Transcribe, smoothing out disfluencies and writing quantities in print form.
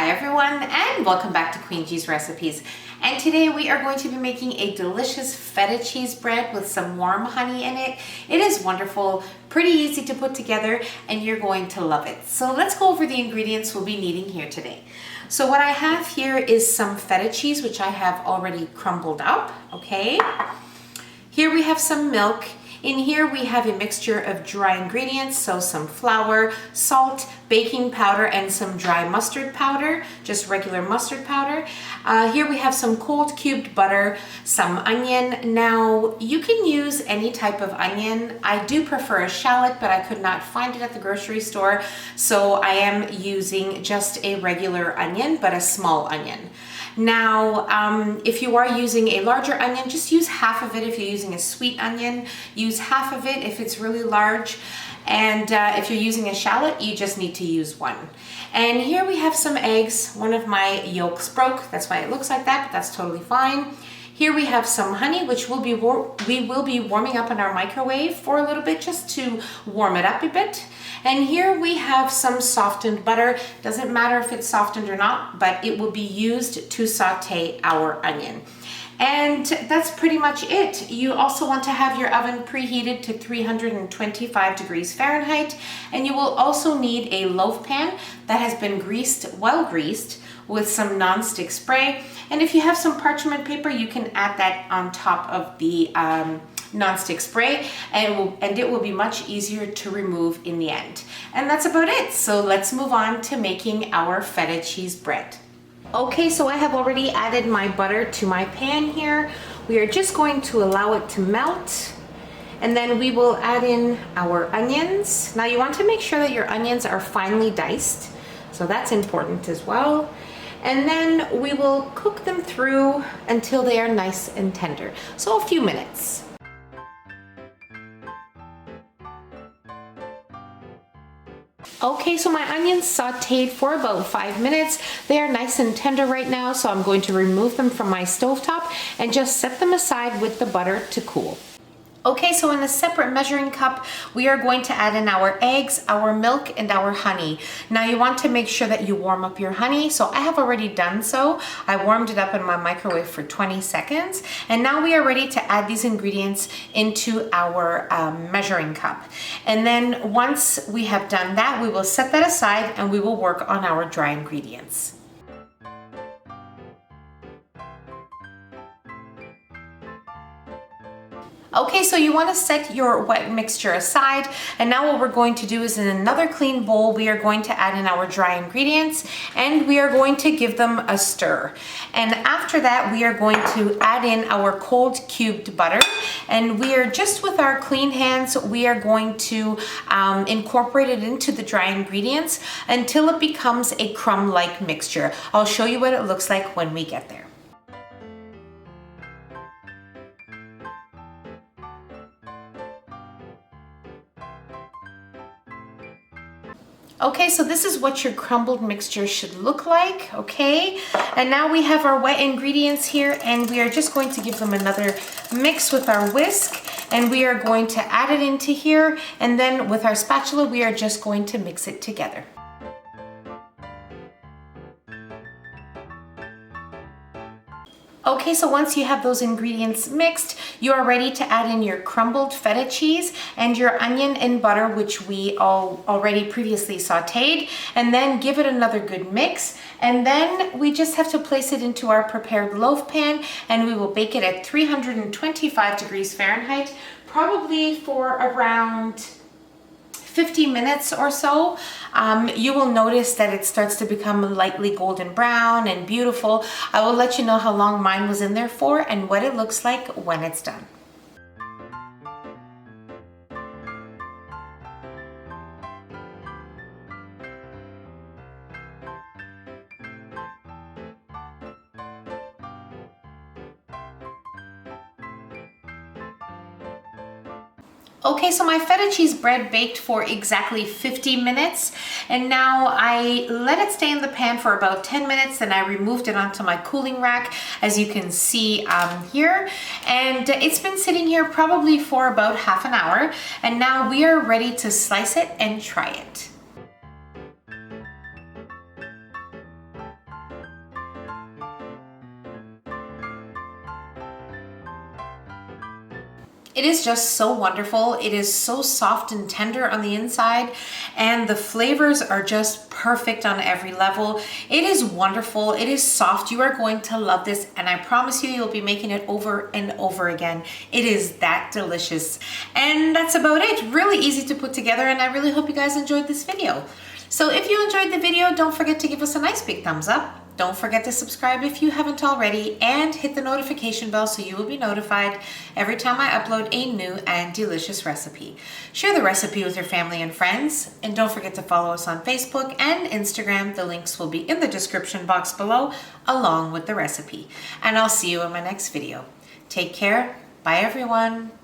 Hi everyone, and welcome back to Queen G's Recipes. And today we are going to be making a delicious feta cheese bread with some warm honey in it. It is wonderful, pretty easy to put together, and you're going to love it. So let's go over the ingredients we'll be needing here today. So what I have here is some feta cheese, which I have already crumbled up, okay? Here we have some milk. In here we have a mixture of dry ingredients, so some flour, salt, baking powder, and some dry mustard powder, just regular mustard powder. Here we have some cold cubed butter, some onion. Now you can use any type of onion. I do prefer a shallot, but I could not find it at the grocery store, so I am using just a regular onion, but a small onion. Now, if you are using a larger onion, just use half of it. If you're using a sweet onion, use half of it if it's really large. And if you're using a shallot, you just need to use one. And here we have some eggs. One of my yolks broke. That's why it looks like that, but that's totally fine. Here we have some honey, which we will be warming up in our microwave for a little bit, just to warm it up a bit. And here we have some softened butter. Doesn't matter if it's softened or not, but it will be used to saute our onion. And that's pretty much it. You also want to have your oven preheated to 325 degrees Fahrenheit. And you will also need a loaf pan that has been greased, well greased, with some non-stick spray. And if you have some parchment paper, you can add that on top of the non-stick spray, and it will be much easier to remove in the end. And that's about it. So let's move on to making our feta cheese bread. Okay, so I have already added my butter to my pan here. We are just going to allow it to melt, and then we will add in our onions. Now you want to make sure that your onions are finely diced, so that's important as well. And then we will cook them through until they are nice and tender, so a few minutes. Okay, so my onions sauteed for about 5 minutes. They are nice and tender right now, so I'm going to remove them from my stovetop and just set them aside with the butter to cool. Okay, so in a separate measuring cup, we are going to add in our eggs, our milk, and our honey. Now you want to make sure that you warm up your honey. So I have already done so. I warmed it up in my microwave for 20 seconds. And now we are ready to add these ingredients into our measuring cup. And then once we have done that, we will set that aside and we will work on our dry ingredients. Okay, so you want to set your wet mixture aside, and now what we're going to do is in another clean bowl, we are going to add in our dry ingredients, and we are going to give them a stir. And after that, we are going to add in our cold cubed butter, and we are just with our clean hands, we are going to incorporate it into the dry ingredients until it becomes a crumb-like mixture. I'll show you what it looks like when we get there. Okay, so this is what your crumbled mixture should look like, okay? And now we have our wet ingredients here, and we are just going to give them another mix with our whisk, and we are going to add it into here, and then with our spatula, we are just going to mix it together. Okay, so once you have those ingredients mixed, you are ready to add in your crumbled feta cheese and your onion and butter, which we already previously sauteed, and then give it another good mix. And then we just have to place it into our prepared loaf pan, and we will bake it at 325 degrees Fahrenheit, probably for around 50 minutes or so. You will notice that it starts to become lightly golden brown and beautiful. I will let you know how long mine was in there for and what it looks like when it's done. Okay, so my feta cheese bread baked for exactly 50 minutes, and now I let it stay in the pan for about 10 minutes, and I removed it onto my cooling rack, as you can see here, and it's been sitting here probably for about half an hour, and now we are ready to slice it and try it. It is just so wonderful. It is so soft and tender on the inside, and the flavors are just perfect on every level. It is wonderful. It is soft. You are going to love this, and I promise you, you'll be making it over and over again. It is that delicious. And that's about it. Really easy to put together, and I really hope you guys enjoyed this video. So if you enjoyed the video, don't forget to give us a nice big thumbs up. Don't forget to subscribe if you haven't already, and hit the notification bell so you will be notified every time I upload a new and delicious recipe. Share the recipe with your family and friends, and don't forget to follow us on Facebook and Instagram. The links will be in the description box below along with the recipe. And I'll see you in my next video. Take care. Bye everyone.